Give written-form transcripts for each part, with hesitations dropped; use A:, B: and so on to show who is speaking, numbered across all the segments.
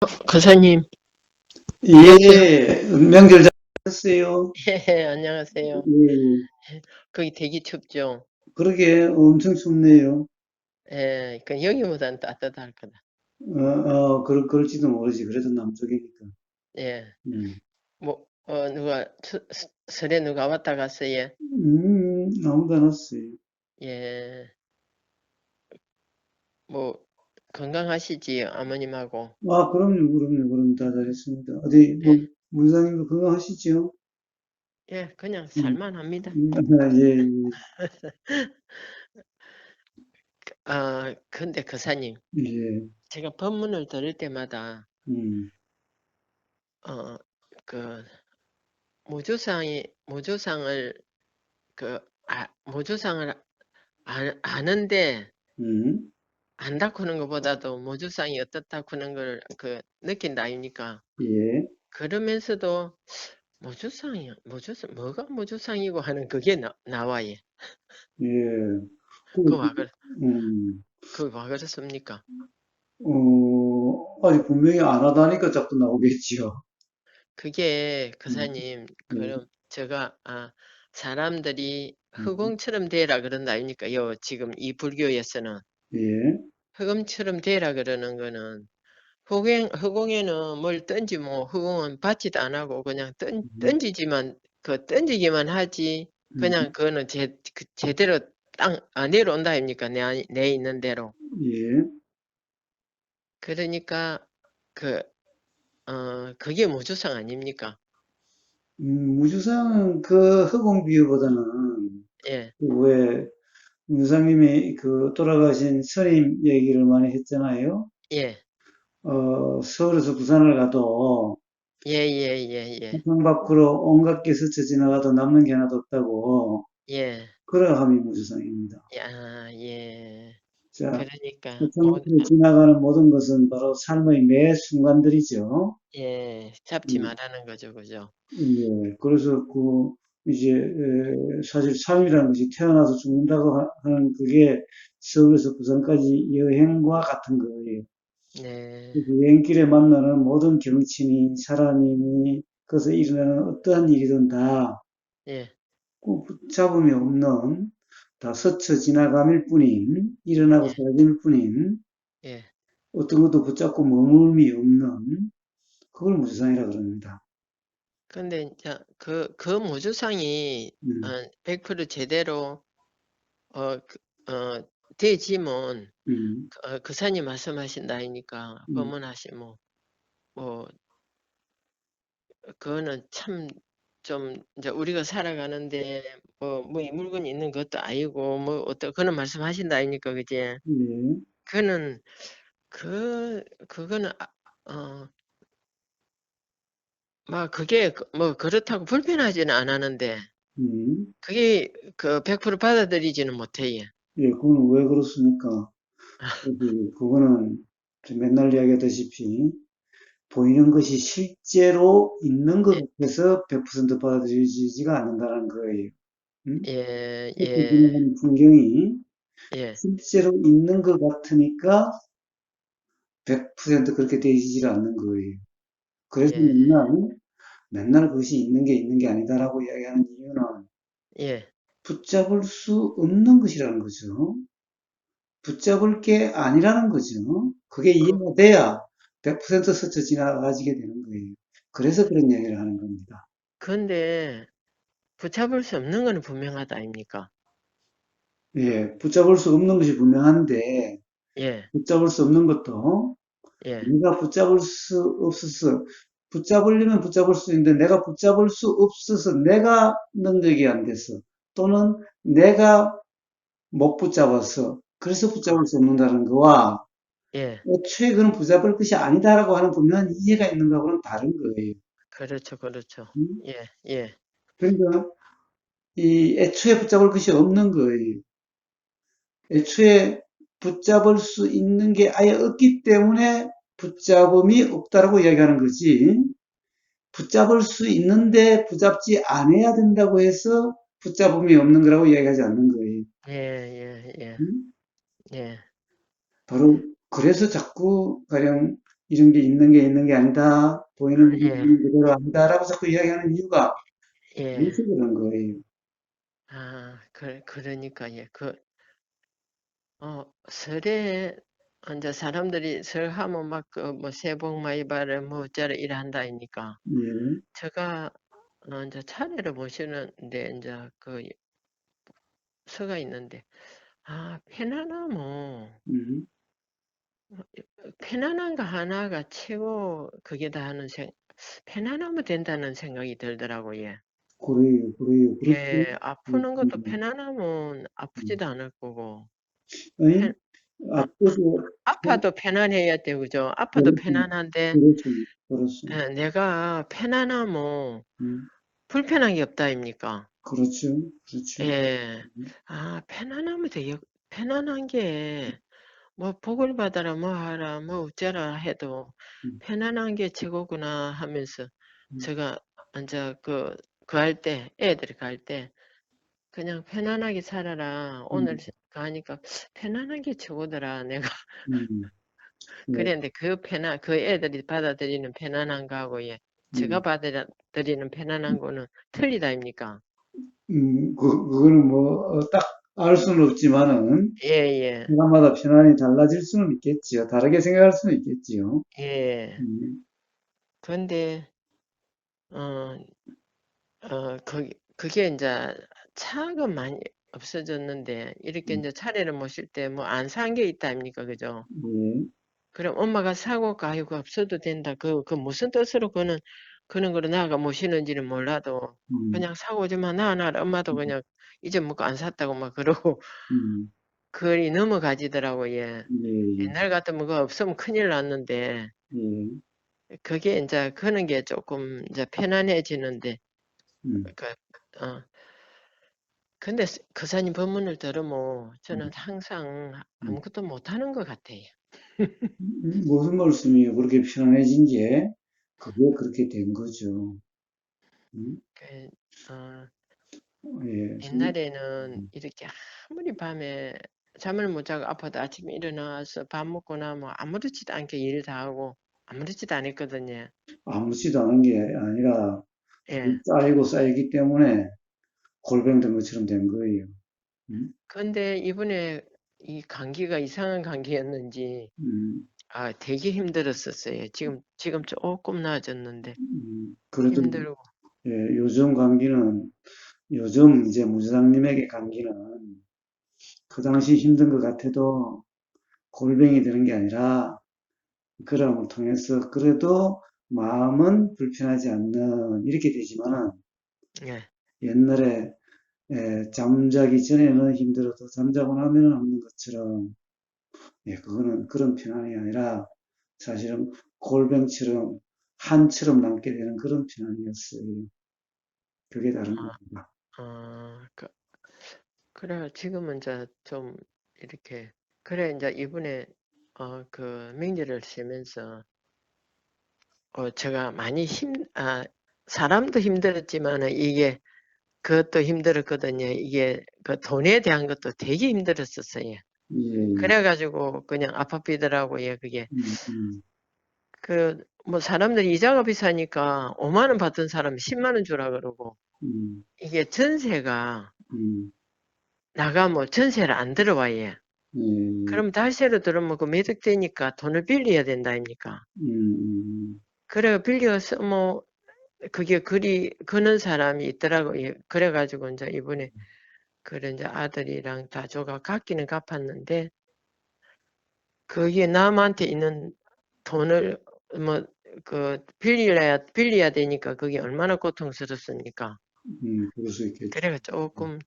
A: 거사님,
B: 예, 명절 잘 했어요.
A: 예, 안녕하세요.
B: 예,
A: 거기 되게 춥죠?
B: 그러게 엄청 춥네요.
A: 예, 그 여기보다는 따뜻할 거다.
B: 그럴지도 모르지. 그래도 남쪽이니까.
A: 예,
B: 음,
A: 누가, 설에 누가 왔다 갔어요?
B: 아무도 안 왔어요.
A: 예, 뭐, 건강하시지요, 어머님하고?
B: 그럼요. 다 잘했습니다. 어디, 뭐,
A: 예,
B: 문사님도 건강하시죠?
A: 예, 그냥
B: 음,
A: 살만합니다.
B: 예,
A: 근데 거사님,
B: 예,
A: 제가 법문을 들을 때마다,
B: 음,
A: 어, 그, 모조상을, 모조상을 아는데,
B: 음,
A: 안다고 하는 것보다도 모주상이 어떻다고 하는 걸 느낀다 아닙니까?
B: 예,
A: 그러면서도 뭐가 모주상이고 하는 그게 나와요.
B: 예.
A: 그
B: 그,
A: 와,
B: 음,
A: 그와 그렇습니까?
B: 아직 분명히 안 하다니까 자꾸 나오겠지요.
A: 그게,
B: 음,
A: 그사님,
B: 예,
A: 그럼 사람들이
B: 음,
A: 흙옹처럼 되라 그런다 아닙니까? 지금 이 불교에서는.
B: 예.
A: 흙옹처럼 되라 그러는 거는 허공에는 뭘 던지면 허공은 받지도 안 하고 그냥
B: 음,
A: 던지지만 던지기만 하지
B: 음,
A: 그냥 그거는 제대로 내려온다 아닙니까? 내 있는 대로.
B: 예.
A: 그러니까 그 그게 무주성 아닙니까?
B: 무주상은 그 허공비유보다는
A: 예,
B: 왜 무상님이 그 돌아가신 스님 얘기를 많이 했잖아요.
A: 예,
B: 서울에서 부산을 가도
A: 예, 예, 예, 예,
B: 상 밖으로 온갖 게 스쳐 지나가도 남는 게 하나도 없다고.
A: 예,
B: 그러함이 무주상입니다.
A: 예.
B: 자,
A: 그러니까
B: 세상 밖으로 지나가는 모든 것은 바로 삶의 매 순간들이죠.
A: 예, 잡지
B: 음,
A: 말라는 거죠, 그죠?
B: 예, 그래서 이제, 사실 삶이라는 것이 태어나서 죽는다고 하는 그게 서울에서 부산까지 여행과 같은 거예요.
A: 네,
B: 그래서 여행길에 만나는 모든 경치니 사람이니 그것에 일어나는 어떠한 일이든 다
A: 예,
B: 꼭 붙잡음이 없는 다 스쳐 지나감일 뿐인 일어나고
A: 예,
B: 사라질 뿐인
A: 예.
B: 어떤 것도 붙잡고 머물음이 없는 그걸 무주상이라 그럽니다.
A: 근데 이제 그 모주상이
B: 음,
A: 100% 제대로 어, 그, 어, 되지면
B: 음,
A: 그사님 말씀하신다니까
B: 음,
A: 법문하시 뭐 그거는 참 좀 이제 우리가 살아가는데 이 물건이 있는 것도 아니고 뭐 어떤 그런 말씀하신다니까 그제
B: 예,
A: 그는 그거는 어, 막 그게 뭐 그렇다고 불편하지는 않았는데
B: 음.
A: 그게 100% 받아들이지는 못해요.
B: 예, 그거는 왜 그렇습니까? 그거는 맨날 이야기하다시피 보이는 것이 실제로 있는 것
A: 예,
B: 같아서 100% 받아들여지지가 않는다는 거예요. 음?
A: 예,
B: 이렇게
A: 예,
B: 지나가는 풍경이
A: 예,
B: 실제로 있는 것 같으니까 100% 그렇게 되지를 않는 거예요. 그래서
A: 예,
B: 맨날 그것이 있는 게 아니다라고 이야기하는 이유는
A: 예.
B: 붙잡을 수 없는 것이라는 거죠. 붙잡을 게 아니라는 거죠. 그게
A: 그,
B: 이해가 돼야 100% 스쳐 지나가지게 되는 거예요. 그래서 그런 이야기를 하는 겁니다.
A: 근데 붙잡을 수 없는 거는 분명하다 아닙니까?
B: 예, 붙잡을 수 없는 것이 분명한데,
A: 예,
B: 붙잡을 수 없는 것도
A: 예,
B: 내가 붙잡을 수 없어서, 붙잡으려면 붙잡을 수 있는데 내가 붙잡을 수 없어서 내가 능력이 안 돼서, 또는 내가 못 붙잡아서, 그래서
A: 어,
B: 붙잡을 수 없는다는 거와,
A: 예.
B: 애초에 그는 붙잡을 것이 아니다라고 하는 분명한 이해가 있는 거하고는 다른 거예요.
A: 그렇죠, 그렇죠.
B: 음?
A: 예, 예,
B: 그러니까 이 애초에 붙잡을 것이 없는 거예요. 애초에 붙잡을 수 있는 게 아예 없기 때문에 붙잡음이 없다라고 이야기하는 거지. 붙잡을 수 있는데 붙잡지 않아야 된다고 해서 붙잡음이 없는 거라고 이야기하지 않는 거예요.
A: 예, 예, 예,
B: 음?
A: 예,
B: 바로 그래서 자꾸 가령 이런 게 있는 게 아니다. 보이는 게
A: 예,
B: 있는 그대로 아니다라고 자꾸 이야기하는 이유가
A: 예.
B: 그래서 그런 거예요.
A: 아, 그러니까, 예. 설에, 이제 사람들이 설 하면 막, 뭐, 새해 복 많이 받으라, 뭐, 어쩌라, 이래 한다, 하니까.
B: 예,
A: 제가, 이제 차례를 모시는데, 이제 서가 있는데, 편안하면,
B: 음,
A: 편안한 거 하나가 최고, 그게다 하는 편안하면 된다는 생각이 들더라고요. 예.
B: 그래요. 그렇죠.
A: 예, 아프는 것도
B: 그렇습니다.
A: 편안하면
B: 음.
A: 아프지도 않을 거고,
B: 아니,
A: 편, 어,
B: 앞서서,
A: 아파도 편안해야 돼, 그죠? 아파도
B: 그렇습니다.
A: 편안한데,
B: 그렇습니다. 그렇습니다.
A: 내가 편안하면
B: 음,
A: 불편한 게 없다, 입니까?
B: 그렇죠. 그렇죠.
A: 예.
B: 음,
A: 편안하면 되게, 편안한 게, 뭐, 복을 받아라, 뭐 하라, 뭐 어쩌라 해도,
B: 음,
A: 편안한 게 최고구나 하면서,
B: 음,
A: 제가, 이제 할 때, 애들이 갈 때, 그냥 편안하게 살아라. 오늘
B: 음,
A: 가니까 편안한 게 최고더라. 내가
B: 음, 예,
A: 그랬는데 그 애들이 받아들이는 편안한 거하고 예. 제가
B: 음.
A: 받아들이는 편안한 거는 틀리다 입니까?
B: 그거는 뭐, 딱 알 수는 없지만은,
A: 예, 예,
B: 사람마다 편안이 달라질 수는 있겠지요. 다르게 생각할 수는 있겠지요.
A: 예.
B: 음,
A: 그런데 어, 그게 이제 차가 많이 없어졌는데 이렇게
B: 음,
A: 이제 차례를 모실 때 뭐 안 산 게 있다 아닙니까? 그죠?
B: 예,
A: 그럼 엄마가 사고 가이고 없어도 된다. 그 무슨 뜻으로 그런 거를 나가 모시는지는 몰라도
B: 음,
A: 그냥 사고 오지만 나 엄마도 그냥 잊어먹고 안 샀다고 막 그러고
B: 음,
A: 그리 넘어가지더라고 예.
B: 예,
A: 옛날 같으면 그거 없으면 큰일 났는데
B: 예,
A: 그게 이제 그런 게 조금 이제 편안해지는데
B: 음,
A: 그 어, 근데 그사님 법문을 들으면
B: 음,
A: 저는 항상
B: 음.
A: 아무것도 못하는 것 같아요.
B: 무슨 말씀이에요? 그렇게 편안해진 게, 그게 그렇게 된 거죠. 음?
A: 그, 어,
B: 예,
A: 옛날에는 이렇게 아무리 밤에 잠을 못 자고 아파도 아침에 일어나서 밥 먹고 나면 아무렇지도 않게 일 다 하고 아무렇지도 않았거든요.
B: 아무렇지도 않은 게 아니라,
A: 예.
B: 쌓이고 쌓이기 때문에 골병 든 것처럼 된 거예요. 음?
A: 근데 이번에 이 감기가 이상한 감기였는지 되게 힘들었었어요. 지금 조금 나아졌는데
B: 그래도,
A: 힘들고
B: 예, 요즘 이제 무지사님에게 감기는 그 당시 힘든 것 같아도 골병이 드는 게 아니라 그럼을 통해서 그래도 마음은 불편하지 않는 이렇게 되지만은
A: 예.
B: 옛날에 잠자기 전에는 힘들어도 잠자고 나면은 없는 것처럼 예, 그거는 그런 편안이 아니라 사실은 골병처럼 한처럼 남게 되는 그런 편안이었어요. 그게 다른
A: 아,
B: 겁니다.
A: 그래 지금은 이제 좀 이렇게 그래 이제 이번에 명절을 쉬면서 제가 많이 사람도 힘들었지만은 이게 그것도 힘들었거든요. 이게 그 돈에 대한 것도 되게 힘들었었어요.
B: 예, 예.
A: 그래가지고 그냥 아파비더라고요. 그게
B: 음, 음,
A: 뭐 사람들이 이자가 비싸니까 5만 원 받던 사람이 10만 원 주라 그러고
B: 음,
A: 이게 전세가
B: 음,
A: 나가면 전세를 안 들어와요.
B: 예, 예.
A: 그럼 달세로 들어오면 그 매덕되니까 돈을 빌려야 된다 아닙니까? 그래 빌려서 뭐 그게 그리 그는 사람이 있더라고요. 그래가지고 이제 이번에 그래 이제 아들이랑 다 줘가 갚기는 갚았는데 그게 남한테 있는 돈을 뭐 빌려야 되니까 그게 얼마나 고통스럽습니까?
B: 그럴 수 있겠죠.
A: 그래가 조금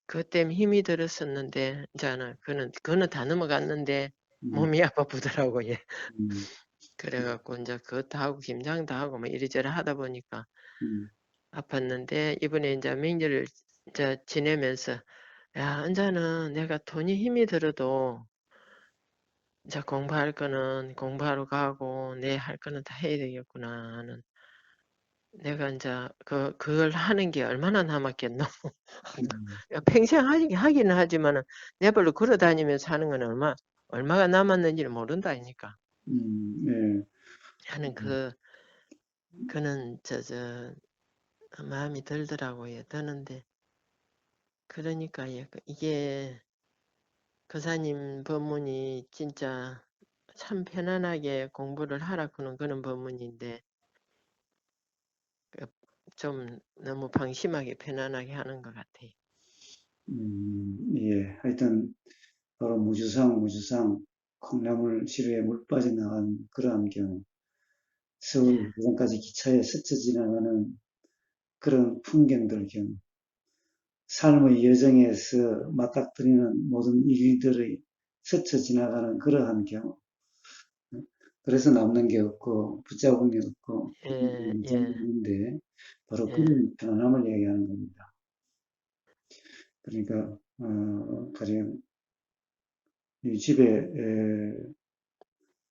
A: 그것 때문에 힘이 들었었는데 이제는 그는 다 넘어갔는데
B: 음,
A: 몸이 아파보더라고요.
B: 음,
A: 그래갖고 이제 그것도 하고 김장도 하고 뭐 이리저리 하다 보니까
B: 음,
A: 아팠는데 이번에 이제 명절을 이제 지내면서 야 이제는 내가 돈이 힘이 들어도 이제 공부할 거는 공부하러 가고 내 할 거는 다 해야 되겠구나 하는 내가 이제 그걸 하는 게 얼마나 남았겠노.
B: 음,
A: 평생 하기는 하지만은 내 발로 걸어 다니면서 하는 건 얼마가 남았는지는 모른다니까.
B: 예.
A: 하는 그는 마음이 들더라고요. 드는데 그러니까 이게 거사님 법문이 진짜 참 편안하게 공부를 하라고는 그런 법문인데 좀 너무 방심하게 편안하게 하는 것 같아요.
B: 예. 하여튼, 바로 무주상, 콩나물 시루에 물 빠져나간 그러한 경우,
A: 예,
B: 서울 부산까지 기차에 스쳐 지나가는 그런 풍경들 경우, 삶의 여정에서 맞닥뜨리는 모든 일들의 스쳐 지나가는 그러한 경우, 그래서 남는 게 없고, 붙잡은 게 없고,
A: 예, 예,
B: 있는데, 바로
A: 예,
B: 그런 편안함을 얘기하는 겁니다. 그러니까, 가령, 이 집에,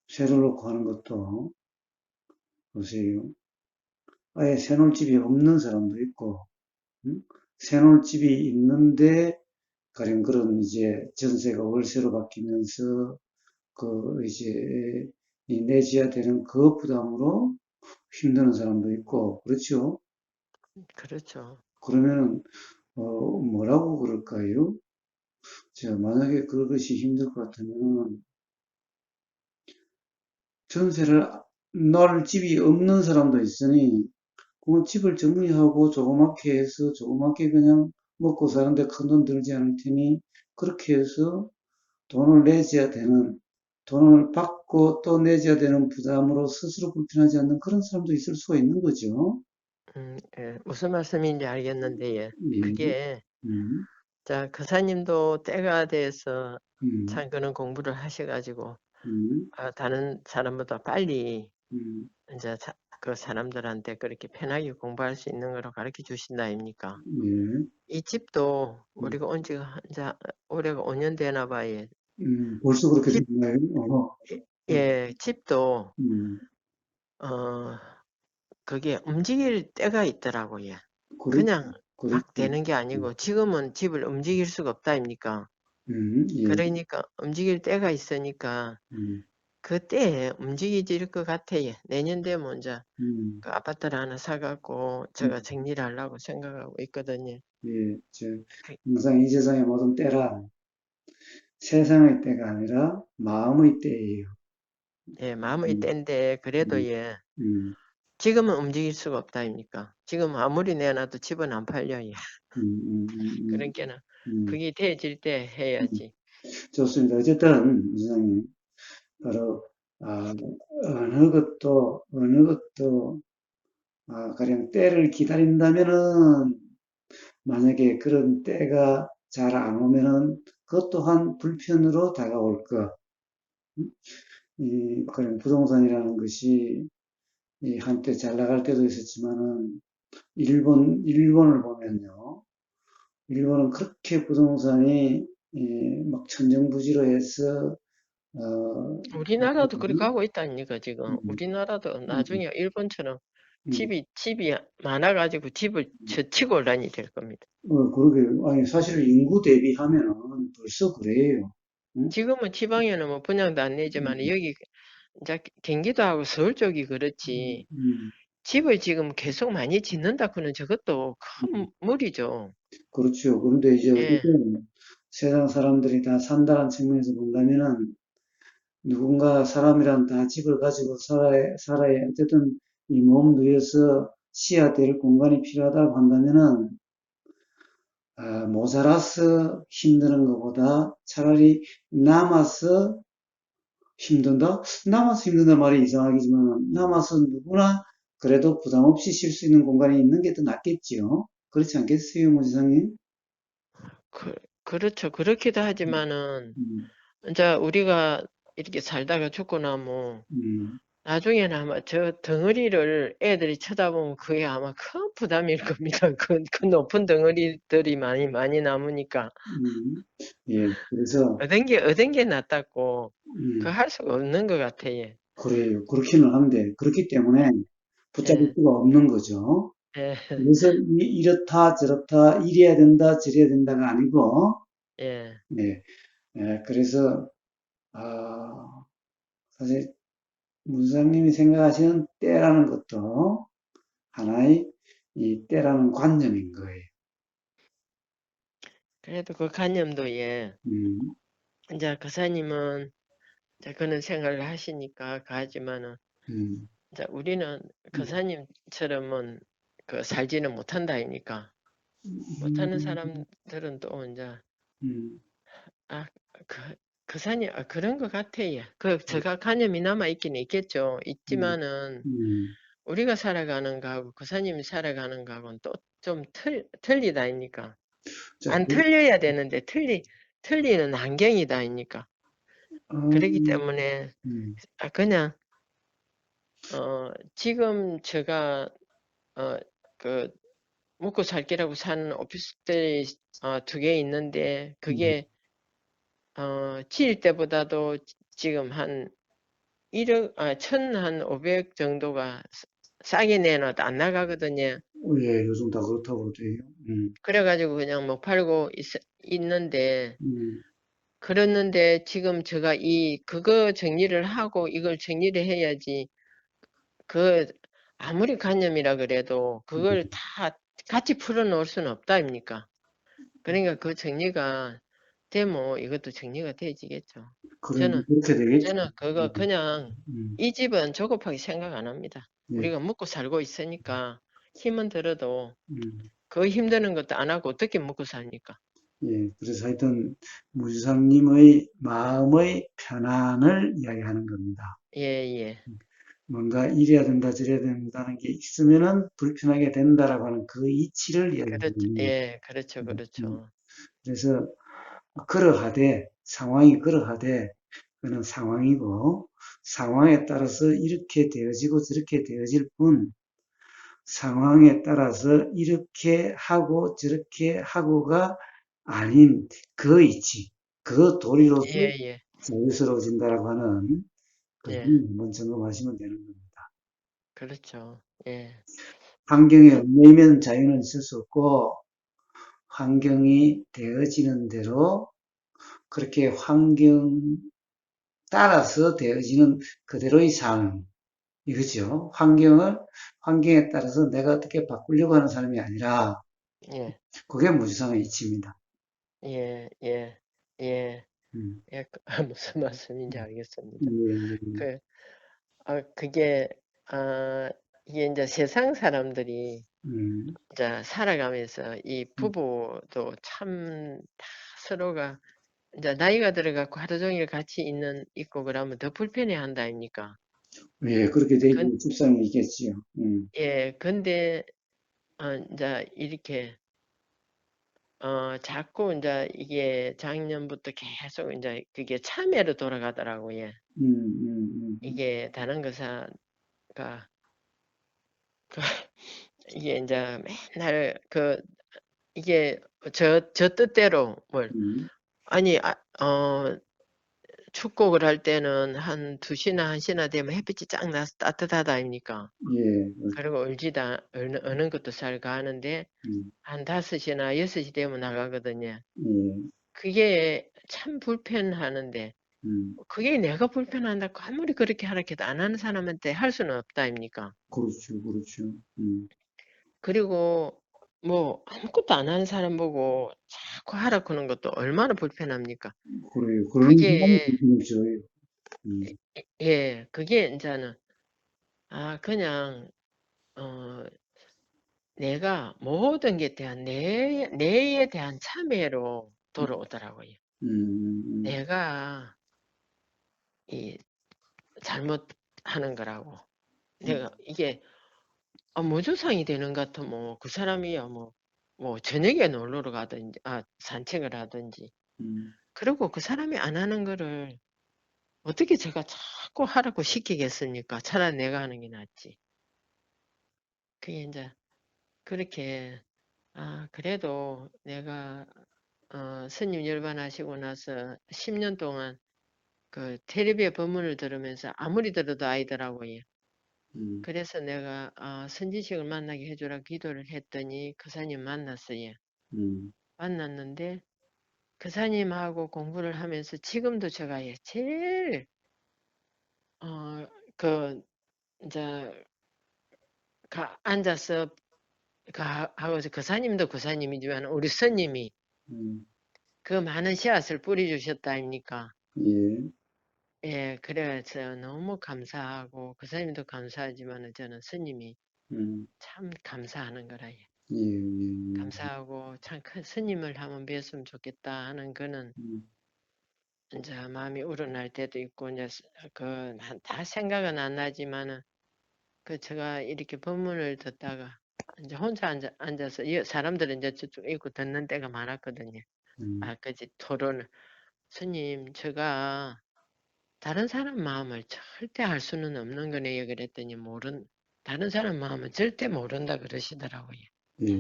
B: 새를 놓고 하는 것도, 보세요. 아예 새놓을 집이 없는 사람도 있고, 음? 새놓을 집이 있는데, 가령 그런 이제 전세가 월세로 바뀌면서, 이제, 이 내줘야 되는 그 부담으로 힘드는 사람도 있고, 그렇죠?
A: 그렇죠.
B: 그러면은, 뭐라고 그럴까요? 만약에 그것이 힘들 것 같으면, 전세를 날 집이 없는 사람도 있으니, 그 집을 정리하고 조그맣게 해서 조그맣게 그냥 먹고 사는데 큰 돈 들지 않을 테니 그렇게 해서 돈을 내줘야 되는 돈을 받고 또 내줘야 되는 부담으로 스스로 불편하지 않는 그런 사람도 있을 수가 있는 거죠.
A: 예, 무슨 말씀인지 알겠는데, 예.
B: 예,
A: 그게,
B: 음,
A: 자, 거사님도 때가 돼서
B: 음,
A: 참 그런 공부를 하셔가지고,
B: 음,
A: 다른 사람보다 빨리
B: 음,
A: 이제 그 사람들한테 그렇게 편하게 공부할 수 있는 거로 가르쳐 주신다 아닙니까?
B: 예,
A: 이 집도
B: 음,
A: 우리가 온 지가 이제 올해가 5년 되나 봐요.
B: 벌써 그렇게
A: 집,
B: 됐나요? 음,
A: 예, 집도,
B: 음,
A: 어, 그게 움직일 때가 있더라고요.
B: 그렇,
A: 그냥 막
B: 그렇죠.
A: 되는 게 아니고, 지금은 집을 움직일 수가 없다 아닙니까?
B: 예,
A: 그러니까 움직일 때가 있으니까,
B: 음,
A: 그때에 움직이질 것 같아요. 내년 되면 이제
B: 음,
A: 그 아파트를 하나 사갖고 제가
B: 음.
A: 정리를 하려고 생각하고 있거든요.
B: 예,
A: 그-
B: 항상 이 세상의 모든 때라 세상의 때가 아니라 마음의 때예요.
A: 예, 마음의
B: 음,
A: 때인데 그래도
B: 음,
A: 예,
B: 음,
A: 지금은 움직일 수가 없다 아닙니까? 지금 아무리 내놔도 집은 안 팔려요.
B: 음, 음,
A: 그러니까는
B: 음,
A: 그게 돼질 때
B: 음.
A: 해야지.
B: 좋습니다. 어쨌든 이사님 바로 어느 것도 가령 때를 기다린다면은 만약에 그런 때가 잘 안 오면은 그것 또한 불편으로 다가올 것. 그런 부동산이라는 것이 이 한때 잘 나갈 때도 있었지만은 일본을 보면요. 일본은 그렇게 부동산이 막 천정부지로 해서
A: 우리나라도 그렇게 하고 있다니까 지금.
B: 음,
A: 우리나라도
B: 음,
A: 나중에 일본처럼
B: 음.
A: 집이 많아가지고 집을 젖히고 올라니 될 겁니다.
B: 그러게 아니 사실 인구 대비하면은 벌써 그래요. 응?
A: 지금은 지방에는 뭐 분양도 안 내지만
B: 음,
A: 여기 이제 경기도하고 서울 쪽이
B: 음,
A: 그렇지.
B: 음,
A: 집을 지금 계속 많이 짓는다 그는 저것도
B: 음.
A: 큰 무리죠.
B: 그렇죠. 그런데 이제
A: 예.
B: 어쨌든 세상 사람들이 다 산다는 측면에서 본다면은 누군가 사람이란 다 집을 가지고 살아야 어쨌든 이 몸 누에서 쉬어야 될 공간이 필요하다고 한다면은 모자라서 힘드는 것보다 차라리 남아서 힘든다? 남아서 힘든다 말이 이상하겠지만 남아서 누구나 그래도 부담 없이 쉴 수 있는 공간이 있는 게 더 낫겠지요. 그렇지 않겠어요, 모지상님?
A: 그, 그렇죠. 그렇기도
B: 음,
A: 하지만은
B: 음,
A: 이제 우리가 이렇게 살다가 죽고 나면
B: 음,
A: 나중에는 아마 저 덩어리를 애들이 쳐다보면 그게 아마 큰 부담일 겁니다. 그 높은 덩어리들이 많이 남으니까.
B: 음. 예, 그래서
A: 얻은 게 낫다고. 그
B: 음,
A: 할 수가 없는 것 같아요.
B: 그래요. 그렇기는 한데 그렇기 때문에 붙잡을
A: 예,
B: 수가 없는 거죠.
A: 예,
B: 그래서 이렇다 저렇다 이래야 된다 저래야 된다가 아니고
A: 예.
B: 네, 그래서 아, 사실 문사님이 생각하시는 때라는 것도 하나의 이 때라는 관념인 거예요.
A: 그래도 그 관념도 예.
B: 음,
A: 이제 그사님은 이제 그런 생각을 하시니까 가지만은
B: 음,
A: 이제 우리는 그사님처럼은 그 살지는 못한다니까. 못하는
B: 음,
A: 사람들은 또 이제
B: 음,
A: 아, 그, 그사님 그런 것 같아요. 그 제가 관념이 남아 있긴 있겠죠.
B: 음,
A: 있지만은
B: 음.
A: 우리가 살아가는 거하고 그사님이 살아가는 거하고는 또 좀 틀리다니까.
B: 자,
A: 안 틀려야 되는데 틀리는 환경이다니까. 그렇기
B: 음,
A: 때문에
B: 음,
A: 그냥 지금 제가 어, 그 먹고 살기라고 사는 오피스텔이 두 개 있는데
B: 음.
A: 그게 지을 때보다도 지금 한 1억, 1,500 정도가 싸게 내놔도 안 나가거든요.
B: 예, 요즘 다 그렇다고 그러대요.
A: 그래가지고 그냥 뭐 팔고 있는데
B: 음,
A: 그랬는데 지금 제가 그거 정리를 하고 이걸 정리를 해야지 그 아무리 관념이라 그래도 그걸 다 같이 풀어놓을 수는 없다 입니까? 그러니까 그 정리가 되면 이것도 정리가 되지겠죠. 저는
B: 그렇게 되겠죠.
A: 저는 그거
B: 음,
A: 그냥
B: 음,
A: 이 집은 조급하게 생각 안 합니다.
B: 예,
A: 우리가 먹고 살고 있으니까 힘은 들어도
B: 음,
A: 그 힘드는 것도 안 하고 어떻게 먹고 삽니까?
B: 예. 그래서 하여튼 무지사님의 마음의 편안을 이야기하는 겁니다.
A: 예, 예.
B: 뭔가 이래야 된다, 저래야 된다는 게 있으면은 불편하게 된다라고 하는 그 이치를 이야기하고
A: 그렇죠.
B: 있는 거죠.
A: 예, 그렇죠. 그렇죠.
B: 그래서 그러하되 상황이 그러하되 그는 상황이고 상황에 따라서 이렇게 되어지고 저렇게 되어질 뿐 상황에 따라서 이렇게 하고 저렇게 하고가 아닌 그 이치, 그 도리로서
A: 예, 예.
B: 자유스러워진다라고 하는 그걸
A: 예.
B: 한번 점검하시면 되는 겁니다.
A: 그렇죠. 예.
B: 환경에 얽매이면 자유는 있을 수 없고 환경이 되어지는 대로 그렇게 환경 따라서 되어지는 그대로의 삶, 이거죠. 환경에 따라서 내가 어떻게 바꾸려고 하는 사람이 아니라,
A: 예.
B: 그게 무지성의 이치입니다.
A: 예. 예. 예.
B: 음,
A: 예. 무슨 말씀인지 알겠습니다.
B: 예,
A: 그 그게 아 이게 인제 세상 사람들이
B: 음,
A: 이제 살아가면서 이 부부도 참 다 서로가 인제 나이가 들어 갖고 하루 종일 같이 있고 그러면 더 불편해 한다 아닙니까?
B: 예, 그렇게
A: 근
B: 되는 집사람이 있겠지요.
A: 예. 근데 인제 이렇게 자꾸 인제 이게 작년부터 계속 인제 그게 참회로 돌아가더라고요.
B: 음, 음,
A: 이게 다른 거사가 그 이게 인제 맨날 이게 저 뜻대로 뭘
B: 음,
A: 아니 축복을 할 때는 한 2 시나 1 시나 되면 햇빛이 쫙 나서 따뜻하다 아닙니까?
B: 예,
A: 그리고 어는 것도 잘 가는데
B: 음,
A: 한 5 시나 6시 되면 나가거든요.
B: 예,
A: 그게 참 불편하는데
B: 음,
A: 그게 내가 불편하다고 아무리 그렇게 하라 해도 안 하는 사람한테 할 수는 없다 아닙니까?
B: 그렇죠, 그렇죠.
A: 그리고 뭐 아무것도 안 하는 사람 보고 자꾸 하라 그러는 것도 얼마나 불편합니까?
B: 그래요. 그런 사람이
A: 그게
B: 있죠.
A: 그게 인제는 그냥 어 내가 모든 게 대한 내에 대한 참회로 돌아오더라고요.
B: 음,
A: 내가 이 잘못하는 거라고.
B: 음,
A: 내가 이게 무주상이 되는 것 같으면 그 사람이야 뭐 저녁에 놀러를 가든지 산책을 하든지
B: 음,
A: 그리고 그 사람이 안 하는 거를 어떻게 제가 자꾸 하라고 시키겠습니까? 차라리 내가 하는 게 낫지. 그게 인제 그렇게 그래도 내가 스님 열반하시고 나서 10년 동안 그 텔레비에 법문을 들으면서 아무리 들어도 아니더라고요.
B: 음,
A: 그래서 내가 선지식을 만나게 해 주라 기도를 했더니 그 사님 만났어요.
B: 음,
A: 만났는데 그 사님하고 공부를 하면서 지금도 제가 제일 어 그, 이제, 앉아서, 하고서 그사님도 그사님이지만, 우리 스님이
B: 음,
A: 그 많은 씨앗을 뿌려주셨다 아닙니까?
B: 예,
A: 예, 그래서 너무 감사하고, 그사님도 감사하지만, 저는 스님이
B: 음,
A: 참 감사하는 거라, 예.
B: 예, 예,
A: 감사하고, 참 큰 스님을 한번 뵀으면 좋겠다 하는 거는,
B: 음,
A: 이제 마음이 우러날 때도 있고, 이제, 다 생각은 안 나지만은, 제가 이렇게 법문을 듣다가, 이제 혼자 앉아서, 사람들은 이제 저쪽 있고 듣는 때가 많았거든요.
B: 음,
A: 그지, 토론을. 스님, 제가 다른 사람 마음을 절대 알 수는 없는 거네요. 그랬더니, 다른 사람 마음은 절대 모른다 그러시더라고요.
B: 예,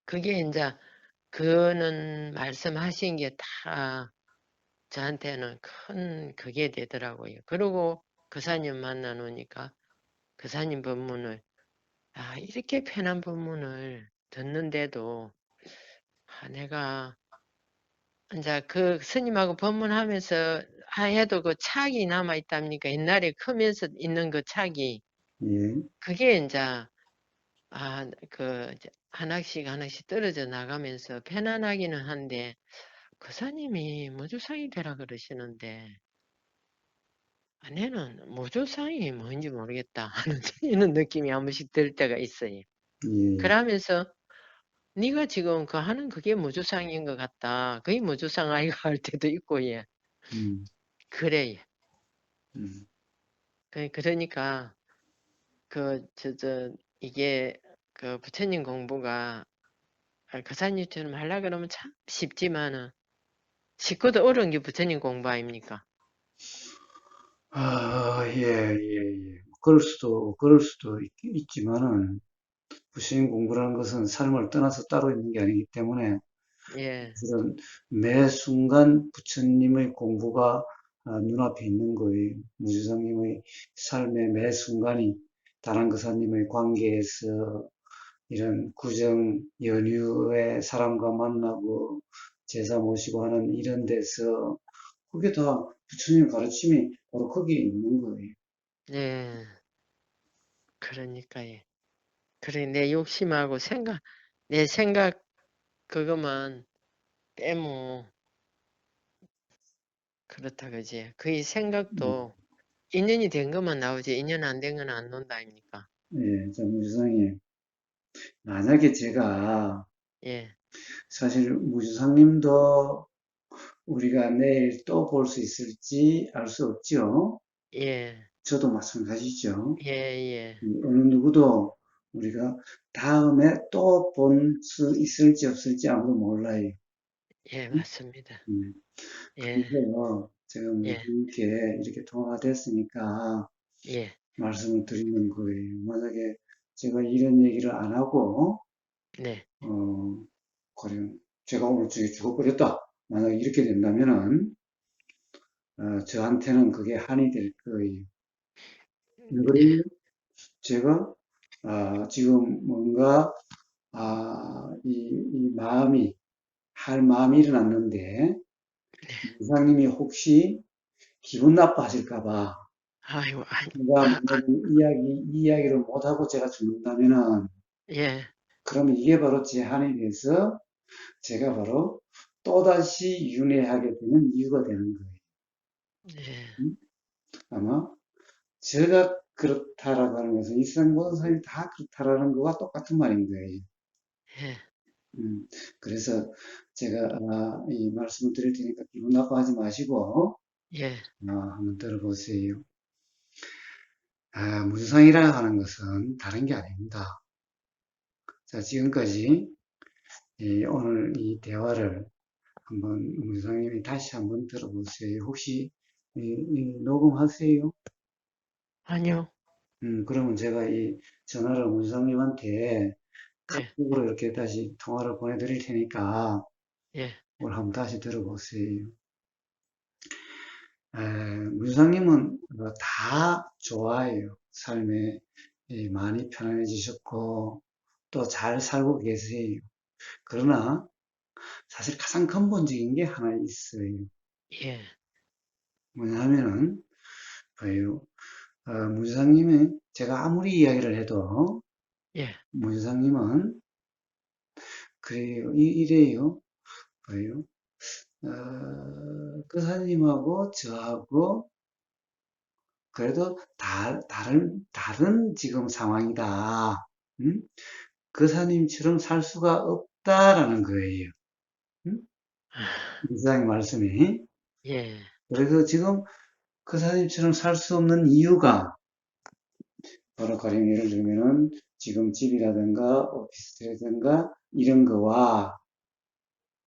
A: 그게 이제, 그는 말씀하신 게 다 저한테는 큰 그게 되더라고요. 그리고 그사님 만나 놓으니까 그사님 법문을 이렇게 편한 법문을 듣는데도 내가 이제 그 스님하고 법문하면서 해도 그 착이 남아 있답니까? 옛날에 크면서 있는 그 착이
B: 예,
A: 그게 이제 이제 하나씩 하나씩 떨어져 나가면서 편안하기는 한데 그사님이 무주상이 되라 그러시는데 아내는 무조상이 뭔지 모르겠다 하는 이런 느낌이 한 번씩 들 때가 있어요.
B: 예,
A: 그러면서 네가 지금 그 하는 그게 무조상인 것 같다. 그게 무조상 아이가 할 때도 있고 예.
B: 음,
A: 그래.
B: 음,
A: 그러니까 이게 그 부처님 공부가 그사님처럼 하려 그러면 참 쉽지만은 쉽고도 어려운 게 부처님 공부 아닙니까?
B: 예, 예, 예. 그럴 수도 있지만은, 부신 공부라는 것은 삶을 떠나서 따로 있는 게 아니기 때문에,
A: 예,
B: 그런 매 순간 부처님의 공부가 눈앞에 있는 거예요. 무주성님의 삶의 매 순간이 다른 그사님의 관계에서 이런 구정 연휴에 사람과 만나고 제사 모시고 하는 이런 데서 그게 다 부처님 가르침이 바로 거기에 있는 거예요.
A: 예, 그러니까 예. 그래 내 욕심하고 내 생각 그거만 빼면 그렇다 그지. 그
B: 음,
A: 생각도 인연이 된 것만 나오지 인연 안 된 건 안 논다 아닙니까?
B: 예, 자, 무주성님. 만약에 제가
A: 예,
B: 사실 무주성님도 우리가 내일 또 볼 수 있을지 알 수 없죠.
A: 예,
B: 저도 마찬가지죠.
A: 예, 예,
B: 어느 누구도 우리가 다음에 또 볼 수 있을지 없을지 아무도 몰라요.
A: 예, 맞습니다.
B: 음,
A: 예,
B: 그래서 제가
A: 예,
B: 무슨께 이렇게 통화가 됐으니까
A: 예,
B: 말씀을 드리는 거예요. 만약에 제가 이런 얘기를 안 하고,
A: 네,
B: 과연 제가 오늘 저기 죽어버렸다. 만약에 이렇게 된다면은, 저한테는 그게 한이 될 거예요.
A: 예,
B: 그러면 제가 지금 뭔가 이 마음이 할 마음이 일어났는데 이사님이 혹시 기분 나빠하실까봐
A: 아이고,
B: 제가 만약에 이 이야기를 못하고 제가 죽는다면은
A: 예,
B: 그러면 이게 바로 제 한이 돼서 제가 바로 또다시 윤회하게 되는 이유가 되는 거예요.
A: 예,
B: 음? 아마 제가 그렇다라고 하는 것은 이 세상 모든 사람이 다 그렇다라는 거와 똑같은 말인 거예요.
A: 예,
B: 음, 그래서 제가 이 말씀을 드릴 테니까 기분 나빠하지 마시고
A: 예,
B: 한번 들어보세요. 무주상이라 하는 것은 다른 게 아닙니다. 자, 지금까지 오늘 이 대화를 한번 무주상님이 다시 한번 들어보세요. 혹시 녹음하세요?
A: 아니요,
B: 그러면 제가 이 전화를 무주상님한테
A: 예,
B: 카톡으로 이렇게 다시 통화를 보내드릴 테니까
A: 예,
B: 오늘 한번 다시 들어보세요. 무주상님은 다 좋아해요. 삶에 많이 편안해지셨고 또 잘 살고 계세요. 그러나 사실 가장 근본적인 게 하나 있어요.
A: 예,
B: 뭐냐면은 봐요. 무지상님이 제가 아무리 이야기를 해도
A: 예.
B: 무지상님은 그래요. 이래요. 봐요. 그 사님하고 저하고 그래도 다른 지금 상황이다. 음? 그 사님처럼 살 수가 없다라는 거예요. 음? 무지상의 말씀이.
A: 예.
B: 그래서 지금 그 사님처럼 살 수 없는 이유가 바로 가령 예를 들면은 지금 집이라든가 오피스텔이라든가 이런 거와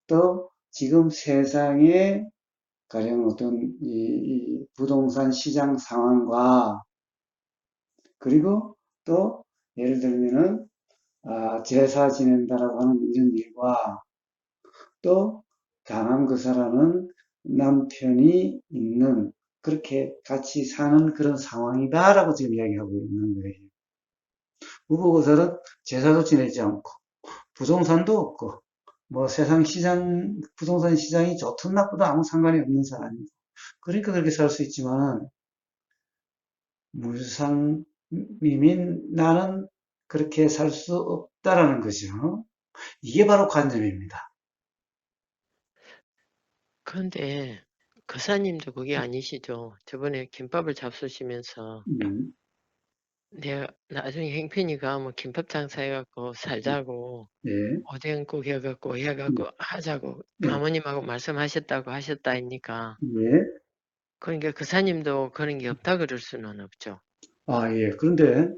B: 또 지금 세상에 가령 어떤 이 부동산 시장 상황과 그리고 또 예를 들면은 제사 지낸다라고 하는 이런 일과 또 강한 그사라는 남편이 있는 그렇게 같이 사는 그런 상황이다라고 지금 이야기하고 있는 거예요. 후보고사는 제사도 지내지 않고 부동산도 없고 뭐 세상 시장 부동산 시장이 좋든 나쁘다 아무 상관이 없는 사람이고 그러니까 그렇게 살 수 있지만 무상이민 나는 그렇게 살 수 없다라는 거죠. 이게 바로 관점입니다.
A: 그런데 거사님도 그게 아니시죠. 저번에 김밥을 잡수시면서
B: 음,
A: 내가 나중에 행편이가 뭐 김밥 장사해갖고 살자고
B: 예,
A: 오뎅국 해갖고 하자고
B: 예,
A: 아버님하고 말씀하셨다고 하셨다니까.
B: 예.
A: 그러니까 거사님도 그런 게 없다 그럴 수는 없죠.
B: 예. 그런데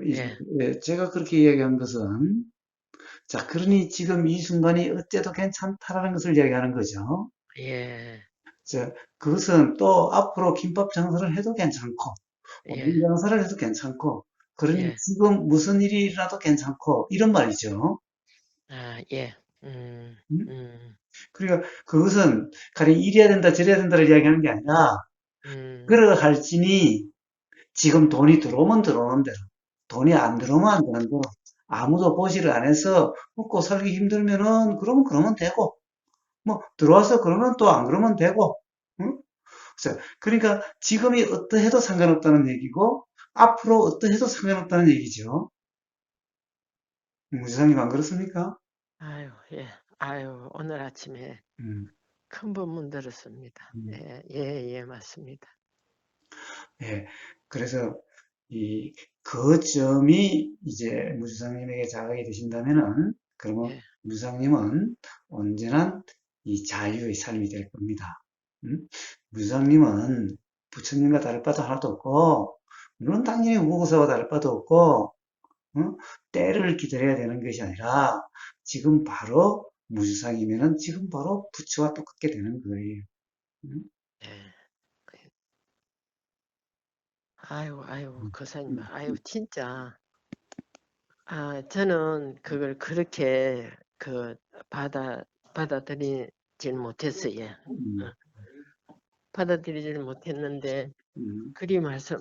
A: 예,
B: 제가 그렇게 이야기한 것은 자, 그러니 지금 이 순간이 어째도 괜찮다라는 것을 이야기하는 거죠.
A: 예,
B: 자, 그것은 또 앞으로 김밥 장사를 해도 괜찮고,
A: 예,
B: 오뎅 장사를 해도 괜찮고, 그러니
A: 예.
B: 지금 무슨 일이 일어나도 괜찮고, 이런 말이죠.
A: 아, 예.
B: 음?
A: 음,
B: 그러니까 그것은 가령 이래야 된다, 저래야 된다를 이야기하는 게 아니라,
A: 음,
B: 그러할지니 지금 돈이 들어오면 들어오는 대로, 돈이 안 들어오면 안 되는 대로, 아무도 보지를 안 해서 먹고 살기 힘들면은, 그러면 되고, 뭐, 들어와서 그러면 또 안 그러면 되고, 응? 그러니까 지금이 어떠해도 상관없다는 얘기고 앞으로 어떠해도 상관없다는 얘기죠. 무지장님 안 그렇습니까?
A: 아유, 예. 아유, 오늘 아침에
B: 음,
A: 큰 본문 들었습니다.
B: 음,
A: 예, 예, 예, 맞습니다.
B: 예. 그래서 그 점이 이제 무지장님에게 자각이 되신다면은 그러면
A: 예,
B: 무지장님은 언제나 이 자유의 삶이 될 겁니다. 무지장님은 부처님과 다를 바도 하나도 없고 물론 당연히 우고사와 다를 바도 없고 어? 때를 기다려야 되는 것이 아니라 지금 바로 무주상이면은 지금 바로 부처와 똑같게 되는 거예요. 음?
A: 예. 아유, 아유,
B: 음,
A: 거사님,
B: 음,
A: 아유, 진짜. 저는 그걸 그렇게 그 받아, 받아들이질 못했어요.
B: 음,
A: 어, 받아들이질 못했는데,
B: 음,
A: 그리 말씀,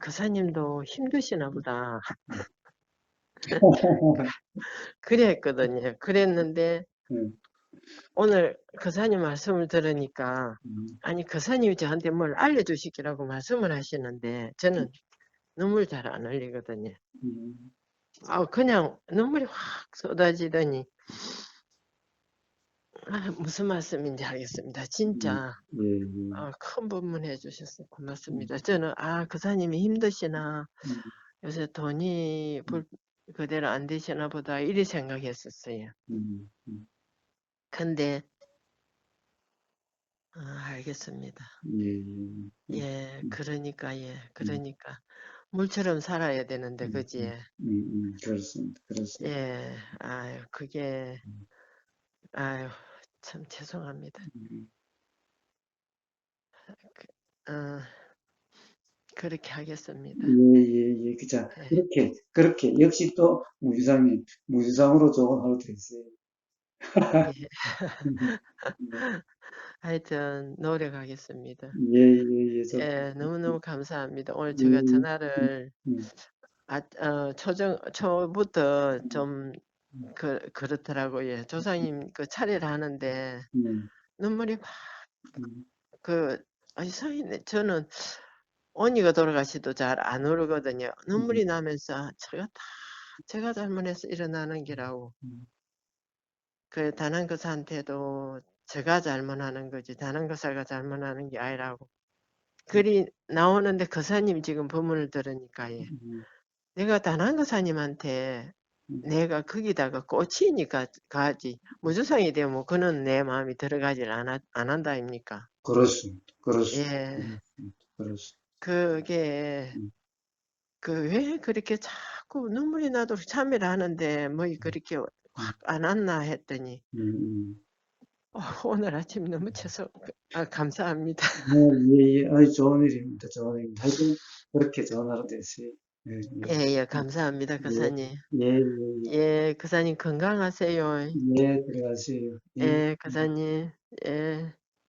A: 거사님도 힘드시나 보다. 그랬거든요. 그랬는데,
B: 음,
A: 오늘 거사님 말씀을 들으니까,
B: 음,
A: 아니, 거사님이 저한테 뭘 알려주시기라고 말씀을 하시는데, 저는 눈물 잘 안 흘리거든요.
B: 음,
A: 그냥 눈물이 확 쏟아지더니, 무슨 말씀인지 알겠습니다. 진짜,
B: 예, 예,
A: 큰 법문 해주셔서
B: 음,
A: 고맙습니다. 저는, 거사님이 힘드시나,
B: 음,
A: 요새 돈이 그대로 안 되시나 보다, 이리 생각했었어요.
B: 음,
A: 근데, 알겠습니다.
B: 예, 예,
A: 예, 그러니까, 예,
B: 음,
A: 그러니까. 물처럼 살아야 되는데, 그지?
B: 그렇습니다. 그렇습니다.
A: 예, 아유, 그게,
B: 음,
A: 아유, 참 죄송합니다.
B: 음,
A: 어, 그렇게 하겠습니다.
B: 예. 자,
A: 예,
B: 그렇게, 역시 또 무주상님, 무주상으로 좋은 하루 되세요.
A: 예. 하여튼, 노력하겠습니다. 예, 너무너무 감사합니다. 오늘 제가
B: 음, 음,
A: 전화를,
B: 음,
A: 초부터 좀, 그렇더라고요. 조상님 그 차례를 하는데,
B: 음,
A: 눈물이 막,
B: 음,
A: 그, 아니, 저는 언니가 돌아가시도 잘 안 울거든요. 눈물이 나면서 제가 잘못해서 일어나는 기라고. 그 단한거사한테도 제가 잘못하는 거지 단한거사가 잘못하는 게 아니라고. 글이 나오는데 거사님 지금 법문을 들으니까 예. 내가 단한거사님한테 내가 거기다가 꽂히니까 가지 무주상이 되면 뭐 그는 내 마음이 들어가질 안 한다 아닙니까?
B: 그렇습니다.
A: 예.
B: 그렇습니다.
A: 그게 왜 그렇게 자꾸 눈물이 나도 참여를 하는데 뭐 그렇게 확 안 왔나 했더니 오늘 아침 너무 감사합니다.
B: 예, 예. 아이, 좋은 일입니다. 좋은 일입니다. 하여튼, 그렇게 좋은 하루 되세요. 예,
A: 예, 감사합니다,
B: 예,
A: 거사님.
B: 예, 예,
A: 예, 거사님 건강하세요.
B: 예, 들어가세요. 예.
A: 예, 거사님. 예.